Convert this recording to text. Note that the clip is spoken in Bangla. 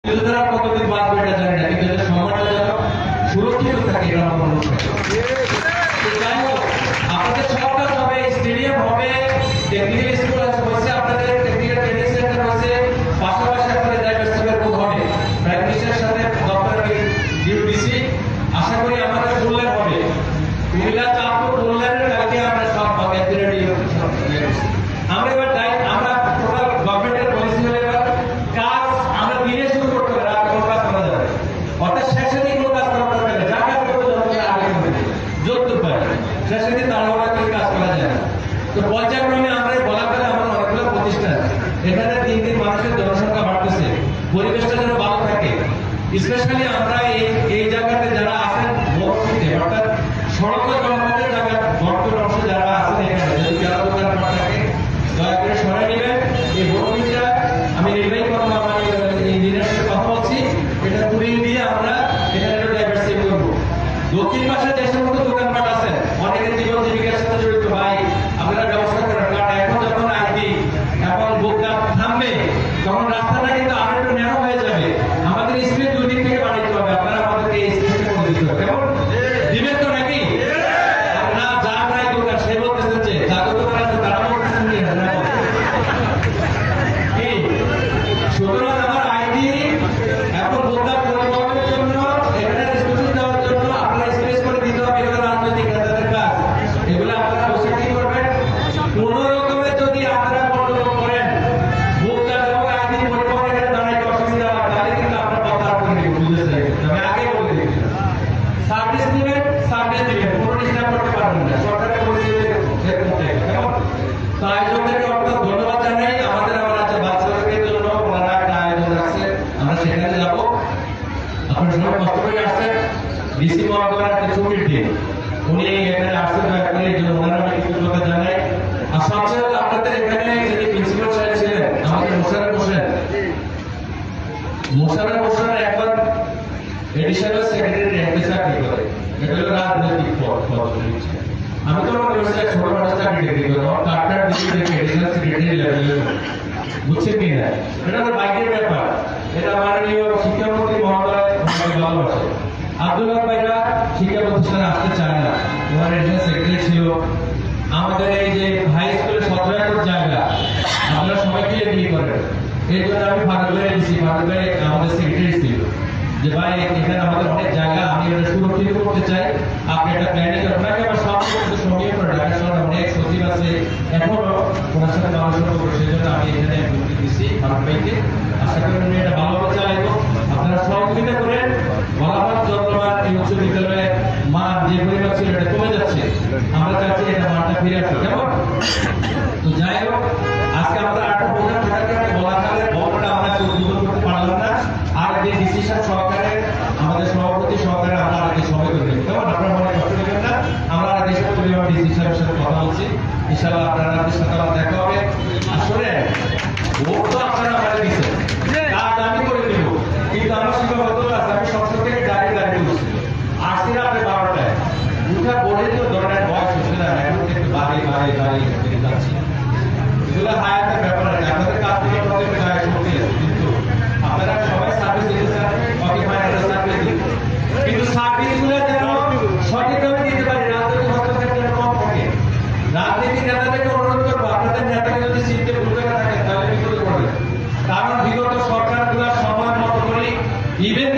তারা কতদিন বাঁচবে এটা জানি না, কিন্তু সময়টা যেন সুরক্ষিত থাকে এটা আমার মনে হয়। যাই হোক, আপনাদের সবটা হবে, স্টেডিয়াম হবে, টেকনিক্যাল স্কুল হয়েছে, আপনাদের টেকনিক্যাল ট্রেনিং সেন্টার হয়েছে, পাশাপাশি আপনাদের ডাইভার্সিটির বুথ হবে। প্রাইম মিনিস্টারের সাথে দপ্তরের ডিউটিসি আশা করি আমাদের বললেন হবে। কুমিল্লা চাঁদপুর বললেনের কালকে আমরা সব ক্যান্ডিডেট আমরা এবার আমরা টোটাল গভর্নমেন্টের পলিসি হলে এবার কাজ আমরা দিনে শুরু করতে হবে, রাত কোনো কাজ করা যাবে, অর্থাৎ শেষে দিন কোনো কাজ করা যাবে না, যা কাজ করতে যাবে আগে করে যতটুকু পারে শেষে দিন তাড়াহুড়া করে কাজ করা যায় না। তো পর্যায়ক্রমে আমরা বলা করে আমার অনেকগুলো প্রতিষ্ঠান এখানে দিন দিন মানুষের জনসংখ্যা বাড়তেছে, পরিবেশটা যেন ভালো থাকে। স্পেশালি আমরা এই জায়গাতে যারা আছেন বড়শিতে অর্থাৎ সড়ক জনপথের জায়গা বর্তমান অংশে যারা আছেন এখানে যদি যারা দোকান থাকে দয়া করে সরাই নেবেন। এই বড়শিটা আমি নির্বাহী কর্মকর্তা ইঞ্জিনিয়ারের সাথে কথা বলছি, এটা তুলে দিয়ে আমরা এখানে একটা ডাইভার্সিটি করবো। দক্ষিণ পাশে যে সমস্ত দোকানপাট আছে অনেকের জীবন জীবিকার সাথে জড়িত ভাই, আপনারা ব্যবস্থা করেন, কারণ এখন যখন আইটি এখন বোকা থামবে তখন রাস্তাটা কিন্তু আরো একটু ন্যারো হয়ে যাবে, আমাদের স্পিড দুই দিক থেকে বাড়াইতে হবে, আপনারা আমাদেরকে এই স্পিডটা করে দিতে হবে। কেমন দিবেন তো নাকি? না যা নাই দোকান সে বলতেছেন যে যাদের দোকান আছে তারা বলতেছেন কি সুতরাং আমার আইটি এখন বোকা পরিবহনের জন্য এখানে স্কুটি দেওয়ার জন্য আপনারা স্পেস করে দিতে হবে, এগুলো রাজনৈতিক নেতাদের কাজ, এগুলো আপনারা বসে কি করবেন। কোন রকমের যদি আপনারা গন্ডগোল করেন বোকা এবং আইটি পরিবহন এখানে দাঁড়াইতে অসুবিধা হয় তাহলে কিন্তু আপনার কথা আর করে বুঝেছে, আমি আগে বলে দিচ্ছি সার্ভিস দিবেন কোনো ডিস্টার্ব করতে পারবেন না, সরকারের পরিস্থিতি কেমন। তো আয়োজকদেরকে অর্থাৎ ধন্যবাদ জানাই। আমাদের আমার আছে বাচ্চাদের জন্য ওনারা একটা আয়োজন আছে, আমরা সেখানে যাবো। আপনার সবাই কষ্ট করে আসছেন, ডিসি মহোদয়ের একটা ছুটির দিন উনি এখানে আসতে দয়া করে এই জন্য ওনারা আমি কৃতজ্ঞতা জানাই। আর সবচেয়ে আপনাদের এখানে যিনি প্রিন্সিপাল সাহেব ছিলেন আমাদের মোশাররফ হোসেন একবার এডিশনাল সেক্রেটারি র্যাঙ্কে চাকরি করে, এটা হলো রাজনৈতিক পদ। আমি তো আমার ব্যবসায় ছোট বড় চাকরি দেখি কার্টার দিকে এডিশনাল সেক্রেটারি লেভেলে, বুঝছেন কি না? এটা তো বাইকের ব্যাপার, এটা মাননীয় শিক্ষামন্ত্রী মহোদয় ভালোবাসে। আব্দুল হক ভাইরা শিক্ষা প্রতিষ্ঠানে আসতে চায় না, ওনার এডিশনাল সেক্রেটারি ছিল। আমাদের এই যে হাই স্কুলের 17 একর জায়গা আপনারা সবাইকে এগ্রি করেন, এই জন্য আমি ফারুক ভাই দিচ্ছি, ফারুক ভাই আমাদের সেক্রেটারি ছিল যে ভাই এখানে আমাদের অনেক জায়গা আমি এটা সুরক্ষিত করতে চাই, আপনি একটা প্ল্যানিং আপনাকে আমার সব কিছু সঙ্গে করে ঢাকা শহরে অনেক সচিব আছে, এখনো ওনার সাথে পরামর্শ করবো, সেই জন্য আমি এখানে ভর্তি দিচ্ছি ফারুক ভাইকে। আশা করি উনি এটা ভালোভাবে চালাইবো, আপনারা সহযোগিতা করেন। বরাবর চট্টগ্রাম এই উচ্চ বিদ্যালয়ে মান যে পরিমাণ ছিল এটা কমে যাচ্ছে, আমরা চাচ্ছি এটা মানটা ফিরে আসবে। কেমন? তো যাই হোক, আজকে আমরা আটটা প্রোগ্রাম থাকার কারণে বলাকালের ভবনটা আমরা উদ্বোধন করতে পারলাম না, আর যে ডিসিশন সহকারে আমাদের সভাপতি সহকারে আমরা আগে সময় করে দেবো। কেমন? আপনারা মনে কষ্ট নেবেন না, আমরা দেশের পরিবার ডিসিশনের সাথে কথা বলছি, ইনশাআল্লাহ আপনাদের সাথে আমার দেখা হবে। আসলে ভোট তো আপনারা আমাদের দিচ্ছেন, কাজ আমি করে দেবো, কিন্তু আমার সীমাবদ্ধতা আছে, আমি সংসদ থেকে গাড়ি করছি আসছি রাত্রে 12টায় উঠা বোর্ডে তো ধরনের বয়স হচ্ছে না, এখন একটু বাড়ি যাচ্ছি, এগুলো হায়াতের ব্যাপার আছে, আপনাদের কাজ থেকে প্রত্যেকে যায় শক্তি আছে, কিন্তু আপনারা সবাই সার্ভিস দিতে চান, সার্ভিস দিন, কিন্তু সার্ভিস গুলো যেন সঠিকভাবে দিতে পারি, রাজনৈতিক হস্তক্ষেপ যেন কম থাকে। রাজনীতিক নেতাদেরকে অনুরোধ করবো, আপনাদের নেতাকে যদি চিনতে ভুল করে থাকেন তাহলে বিপদে পড়বে, কারণ বিগত সরকারগুলো সময় মতো করে ইভেন্ট